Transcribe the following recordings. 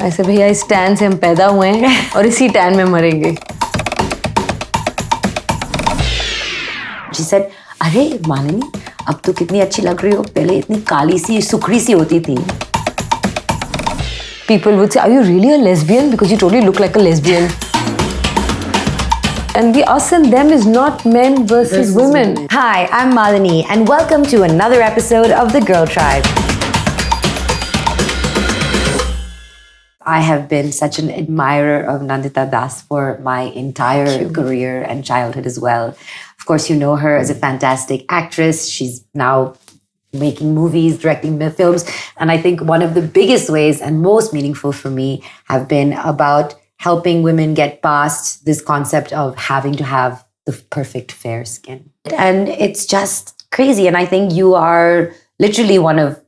ऐसे भैया इस टैन से हम पैदा हुए हैं और इसी टैन में मरेंगे. She said, अरे मालिनी अब तो कितनी अच्छी लग रही हो, पहले इतनी काली सी सुखड़ी सी होती थी. People would say, are you really a lesbian? Because you totally look like a lesbian. And the us and them is not men versus women. Hi, I'm Malini and welcome to another episode of The Girl Tribe. I have been such an admirer of Nandita Das for my entire career and childhood as well. Of course, you know her as a fantastic actress. She's now making movies, directing films. And I think one of the biggest ways and most meaningful for me have been about helping women get past this concept of having to have the perfect fair skin. And it's just crazy. And I think you are literally one of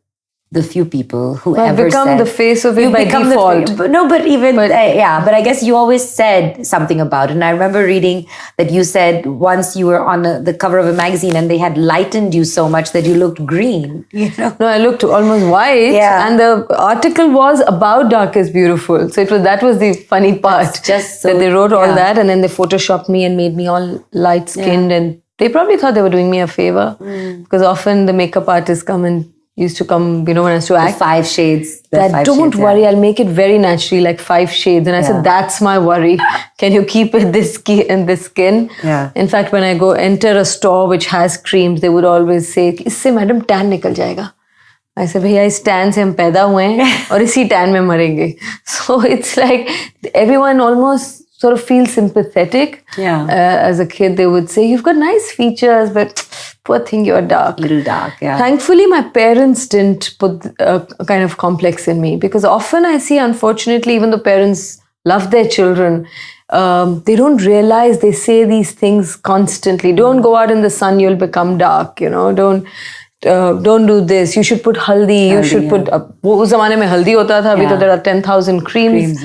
the few people who ever become said, the face of it by default. But I guess you always said something about it. And I remember reading that you said once you were on the cover of a magazine and they had lightened you so much that you looked green. You know? No, I looked almost white. Yeah. And the article was about Dark is Beautiful. So that was the funny part. That's just so, that they wrote all that and then they photoshopped me and made me all light-skinned. And they probably thought they were doing me a favor. Because often the makeup artists used to come, when I used to act. The 5 shades. Don't worry, I'll make it very naturally, like 5 shades. And I said, that's my worry. Can you keep it this skin? Yeah. In fact, when I go enter a store which has creams, they would always say, "Isse madam tan nikal jayega." I said, "Bhaiya, is tan se hum paida hue hain aur isi tan mein marenge." So it's like everyone almost sort of feels sympathetic. Yeah. As a kid, they would say, "You've got nice features, but poor thing, you're dark." Little dark, yeah. Thankfully, my parents didn't put a kind of complex in me because often I see, unfortunately, even though parents love their children, they don't realize they say these things constantly. Don't go out in the sun, you'll become dark, Don't do this. You should put haldi. You should put... Wo zamane mein haldi hota tha. Abhi to there are 10,000 creams.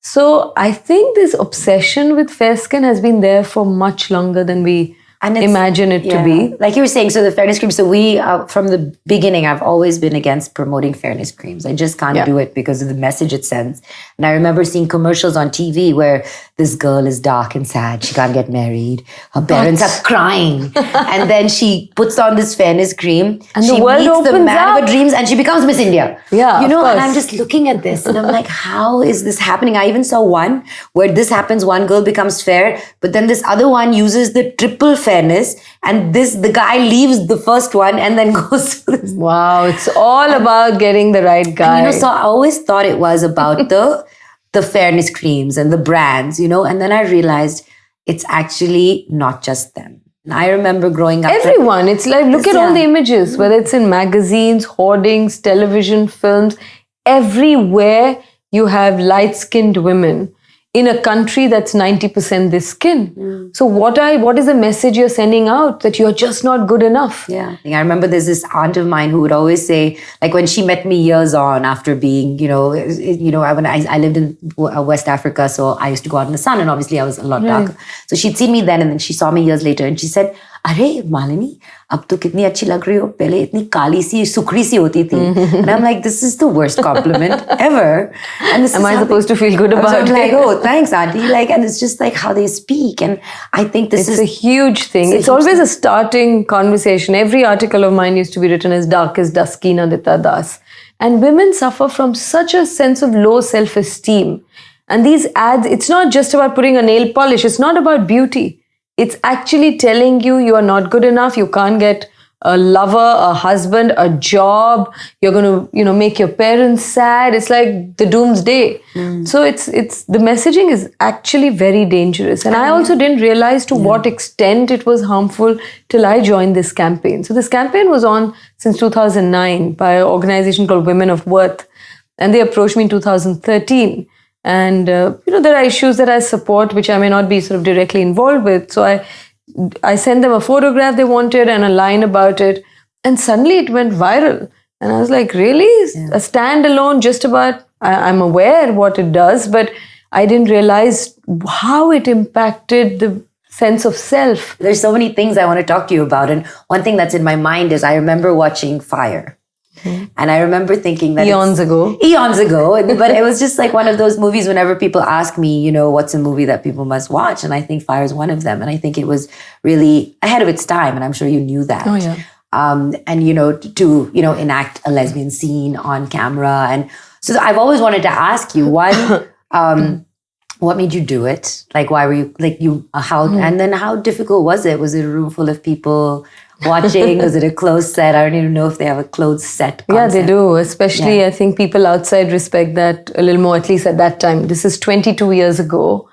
So I think this obsession with fair skin has been there for much longer than we imagine it to be. Like you were saying, so the fairness cream, so we, from the beginning, I've always been against promoting fairness creams. I just can't do it because of the message it sends. And I remember seeing commercials on TV where this girl is dark and sad. She can't get married. Her parents are crying. And then she puts on this fairness cream. And she the world meets the opens man up. of her dreams and she becomes Miss India. Yeah, and I'm just looking at this and I'm like, how is this happening? I even saw one where this happens, one girl becomes fair, but then this other one uses the triple fairness and the guy leaves the first one and then goes to this. Wow, it's all about getting the right guy. And, so I always thought it was about the fairness creams and the brands, and then I realized it's actually not just them. And I remember growing up. Everyone, it's like, look at all the images, whether it's in magazines, hoardings, television, films, everywhere you have light-skinned women in a country that's 90% this skin. So what is the message you're sending out? That you're just not good enough. Yeah. I remember there's this aunt of mine who would always say, like when she met me years on after being, when I lived in West Africa, so I used to go out in the sun and obviously I was a lot darker. So she'd seen me then and then she saw me years later and she said, "Arey Malini, ab to kitni achhi lag rahi ho, pehle itni kali si sukhri si hoti thi." And I'm like, this is the worst compliment ever. And this Am I supposed to feel good about it? Like, oh, thanks, auntie. And it's just like how they speak. And I think this is a huge thing. It's always a starting conversation. Every article of mine used to be written as dark as dusky Nandita Das. And women suffer from such a sense of low self-esteem. And these ads, it's not just about putting a nail polish. It's not about beauty. It's actually telling you are not good enough. You can't get a lover, a husband, a job. You're going to, make your parents sad. It's like the doomsday. So it's the messaging is actually very dangerous. And I also didn't realize to what extent it was harmful till I joined this campaign. So this campaign was on since 2009 by an organization called Women of Worth. And they approached me in 2013. And, there are issues that I support, which I may not be sort of directly involved with. So I sent them a photograph they wanted and a line about it. And suddenly it went viral. And I was like, really? A standalone just about, I'm aware what it does, but I didn't realize how it impacted the sense of self. There's so many things I want to talk to you about. And one thing that's in my mind is I remember watching Fire. And I remember thinking that Eons ago. But it was just like one of those movies whenever people ask me, you know, what's a movie that people must watch? And I think Fire is one of them. And I think it was really ahead of its time. And I'm sure you knew that. Oh, yeah. And, you know, to, you know, enact a lesbian scene on camera. And so I've always wanted to ask you, one, what made you do it? Like, why were you, like, and then how difficult was it? Was it a room full of people watching? Was it a closed set? I don't even know if they have a closed set concept. Yeah, they do. Especially, I think people outside respect that a little more, at least at that time. This is 22 years ago,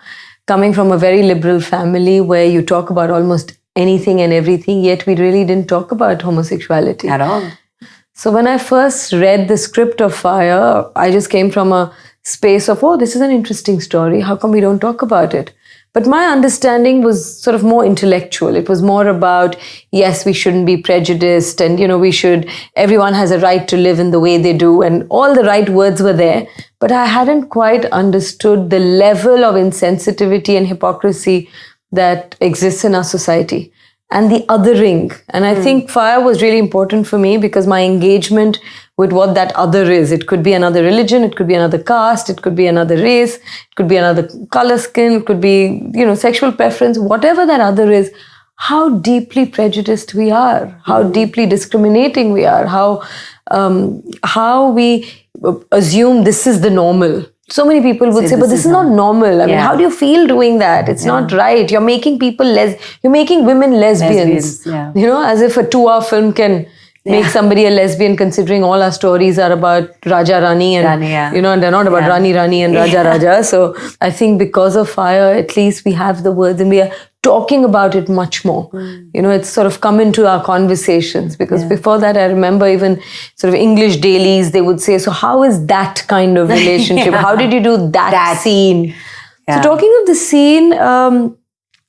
coming from a very liberal family where you talk about almost anything and everything, yet we really didn't talk about homosexuality. At all. So when I first read the script of Fire, I just came from a space of, oh, this is an interesting story. How come we don't talk about it? But my understanding was sort of more intellectual. It was more about, yes, we shouldn't be prejudiced and, you know, everyone has a right to live in the way they do, and all the right words were there. But I hadn't quite understood the level of insensitivity and hypocrisy that exists in our society and the othering. And I think Fire was really important for me because my engagement with what that other is. It could be another religion, it could be another caste, it could be another race, it could be another color skin, it could be, you know, sexual preference, whatever that other is, how deeply prejudiced we are, how deeply discriminating we are, how we assume this is the normal. So many people would say, but this is not normal. I mean, how do you feel doing that? It's not right. You're making you're making women lesbians. You know, as if a 2-hour film can make somebody a lesbian, considering all our stories are about Raja Rani and, you know, and they're not about Rani and Raja Raja. So I think because of Fire, at least we have the words and we are talking about it much more. You know, it's sort of come into our conversations because before that, I remember even sort of English dailies, they would say, so how is that kind of relationship? How did you do that scene? So talking of the scene,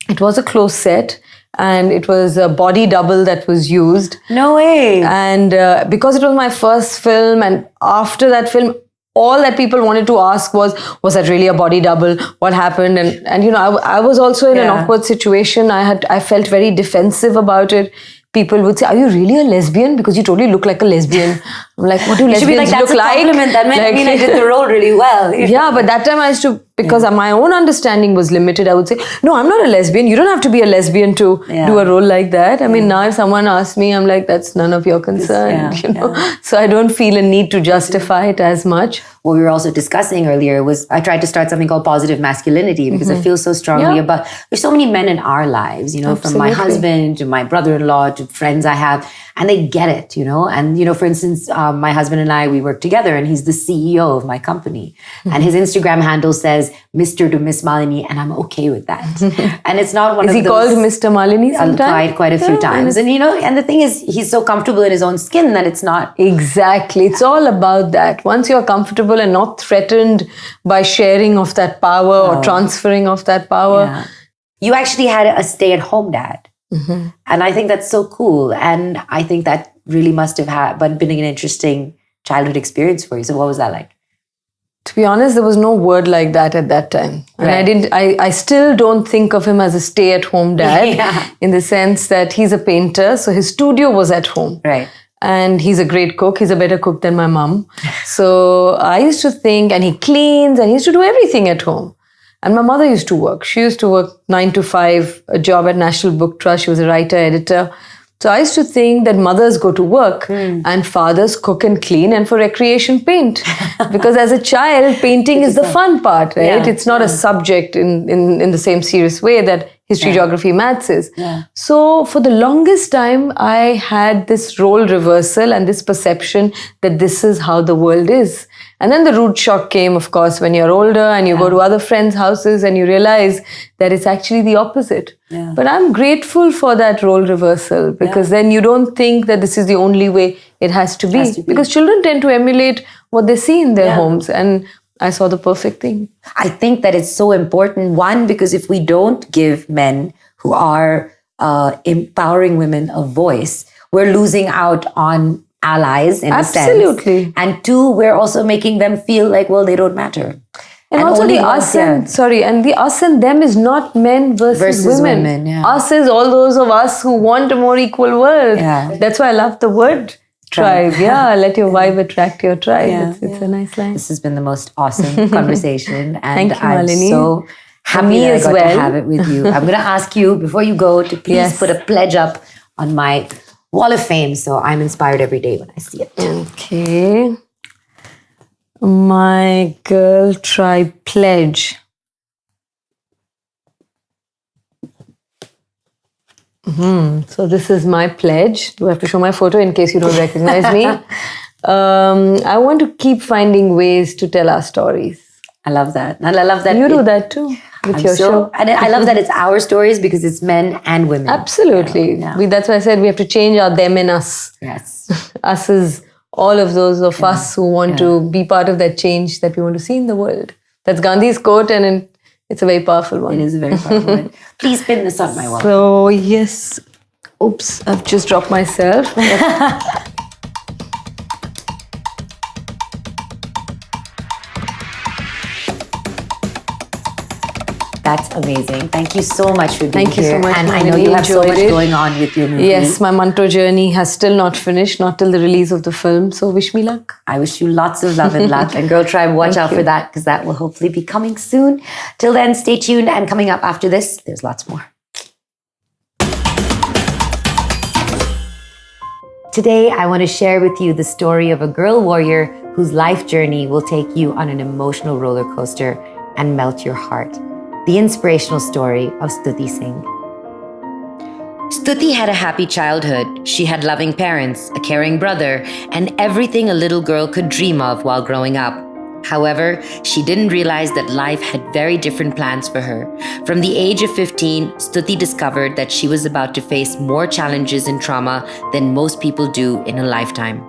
it was a close set. And it was a body double that was used. No way. And because it was my first film, and after that film, all that people wanted to ask was that really a body double? What happened? And you know, I was also in an awkward situation. I felt very defensive about it. People would say, are you really a lesbian? Because you totally look like a lesbian. I'm like, what do lesbians look like? Compliment. That meant I did the role really well. Yeah, but that time I used to, because my own understanding was limited, I would say, no, I'm not a lesbian. You don't have to be a lesbian to do a role like that. I mean, now if someone asks me, I'm like, that's none of your concern. You know? So I don't feel a need to justify it as much. What we were also discussing earlier was I tried to start something called positive masculinity because I feel so strongly about, there's so many men in our lives, you know, from my husband to my brother-in-law to friends I have, and they get it, you know. And, you know, for instance, my husband and I, we work together and he's the CEO of my company. And his Instagram handle says Mr. to MissMalini, and I'm okay with that. And it's not one of those... Is he called Mr. Malini sometimes? Quite a few times. And, you know, and the thing is, he's so comfortable in his own skin that it's not... Exactly. It's all about that. Once you're comfortable and not threatened by sharing of that power or transferring of that power. Yeah. You actually had a stay-at-home dad. And I think that's so cool. And I think that really must have been an interesting childhood experience for you. So what was that like? To be honest, there was no word like that at that time. And I still don't think of him as a stay-at-home dad in the sense that he's a painter. So his studio was at home. Right. And he's a great cook. He's a better cook than my mom. So I used to think, and he cleans and he used to do everything at home. And my mother used to work. She used to work 9 to 5, a job at National Book Trust. She was a writer, editor. So I used to think that mothers go to work and fathers cook and clean and for recreation paint. Because as a child, painting is the fun part, right? Yeah, it's not a subject in the same serious way that history, geography, maths is. Yeah. So for the longest time, I had this role reversal and this perception that this is how the world is. And then the rude shock came, of course, when you're older and you go to other friends' houses and you realize that it's actually the opposite. Yeah. But I'm grateful for that role reversal because then you don't think that this is the only way it has to be. Because children tend to emulate what they see in their homes. And I saw the perfect thing. I think that it's so important. One, because if we don't give men who are empowering women a voice, we're losing out on allies in a sense. Absolutely. And two, we're also making them feel like, well, they don't matter. And also the us and, and the us and them is not men versus women. Us is all those of us who want a more equal world. Yeah. That's why I love the word tribe. Yeah, let your vibe attract your tribe. Yeah, It's a nice line. This has been the most awesome conversation. And Thank you, I'm Malini. so happy me that I as got to well. have it with you. I'm going to ask you before you go to please Yes. put a pledge up on my wall of fame so I'm inspired every day when I see it. Okay. My girl tribe pledge. So this is my pledge. Do I have to show my photo in case you don't recognize me? I want to keep finding ways to tell our stories. I love that. And I love that You do that too with your show. And I love that it's our stories because it's men and women. Absolutely. Yeah. That's why I said we have to change our them and us. Yes. Us is all of those of us who want to be part of that change that we want to see in the world. That's Gandhi's quote, and it's a very powerful one. It is a very powerful one. Please pin this on my wall. So, yes. Oops, I've just dropped myself. That's amazing. Thank you so much for being Thank you here. so much, And I Malini. know you have so Enjoyed much it. going on with your movie. Yes, my mantra journey has still not finished, not till the release of the film. So, wish me luck. I wish you lots of love and luck. And Girl Tribe, watch out for that because that will hopefully be coming soon. Till then, stay tuned. And coming up after this, there's lots more. Today, I want to share with you the story of a girl warrior whose life journey will take you on an emotional roller coaster and melt your heart. The inspirational story of Stuti Singh. Stuti had a happy childhood. She had loving parents, a caring brother, and everything a little girl could dream of while growing up. However, she didn't realize that life had very different plans for her. From the age of 15, Stuti discovered that she was about to face more challenges and trauma than most people do in a lifetime.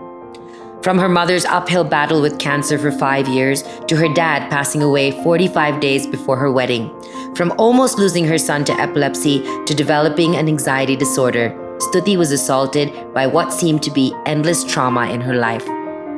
From her mother's uphill battle with cancer for 5 years to her dad passing away 45 days before her wedding. From almost losing her son to epilepsy to developing an anxiety disorder, Stuti was assaulted by what seemed to be endless trauma in her life.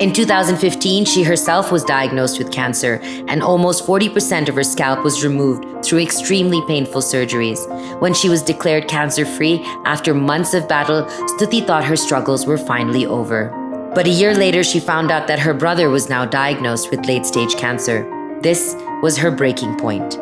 In 2015, she herself was diagnosed with cancer, and almost 40% of her scalp was removed through extremely painful surgeries. When she was declared cancer-free after months of battle, Stuti thought her struggles were finally over. But a year later, she found out that her brother was now diagnosed with late-stage cancer. This was her breaking point.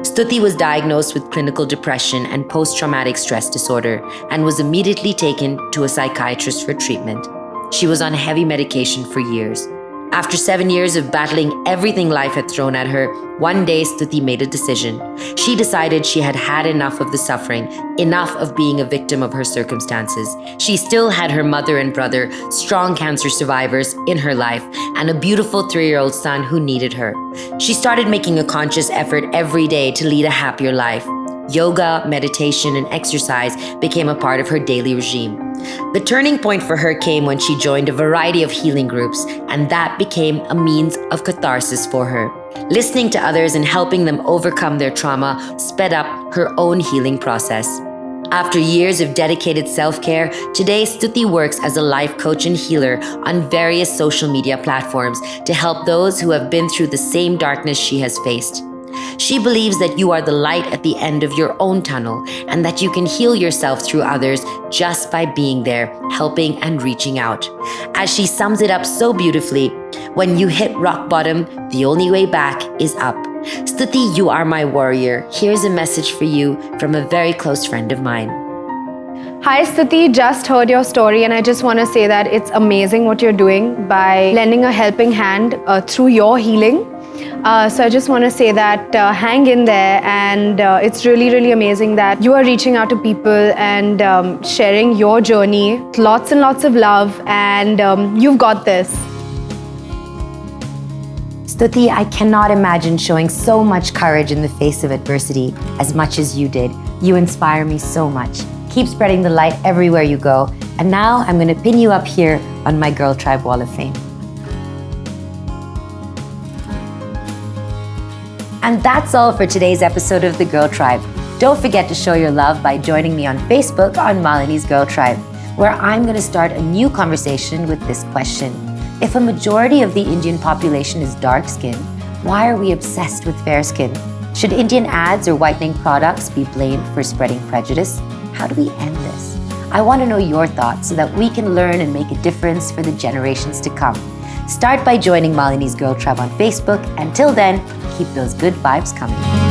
Stuti was diagnosed with clinical depression and post-traumatic stress disorder and was immediately taken to a psychiatrist for treatment. She was on heavy medication for years. After 7 years of battling everything life had thrown at her, one day Stuti made a decision. She decided she had had enough of the suffering, enough of being a victim of her circumstances. She still had her mother and brother, strong cancer survivors, in her life, and a beautiful 3-year-old son who needed her. She started making a conscious effort every day to lead a happier life. Yoga, meditation, and exercise became a part of her daily regime. The turning point for her came when she joined a variety of healing groups, and that became a means of catharsis for her. Listening to others and helping them overcome their trauma sped up her own healing process. After years of dedicated self-care, today Stuti works as a life coach and healer on various social media platforms to help those who have been through the same darkness she has faced. She believes that you are the light at the end of your own tunnel and that you can heal yourself through others just by being there, helping and reaching out. As she sums it up so beautifully, when you hit rock bottom, the only way back is up. Stuti, you are my warrior. Here's a message for you from a very close friend of mine. Hi Stuti, just heard your story and I just want to say that it's amazing what you're doing by lending a helping hand through your healing. So I just want to say that hang in there, and it's really, really amazing that you are reaching out to people and sharing your journey. Lots and lots of love, and you've got this. Stuti, I cannot imagine showing so much courage in the face of adversity as much as you did. You inspire me so much. Keep spreading the light everywhere you go. And now I'm going to pin you up here on my Girl Tribe Wall of Fame. And that's all for today's episode of The Girl Tribe. Don't forget to show your love by joining me on Facebook on Malini's Girl Tribe, where I'm going to start a new conversation with this question. If a majority of the Indian population is dark-skinned, why are we obsessed with fair skin? Should Indian ads or whitening products be blamed for spreading prejudice? How do we end this? I want to know your thoughts so that we can learn and make a difference for the generations to come. Start by joining Malini's Girl Tribe on Facebook. Until then, keep those good vibes coming.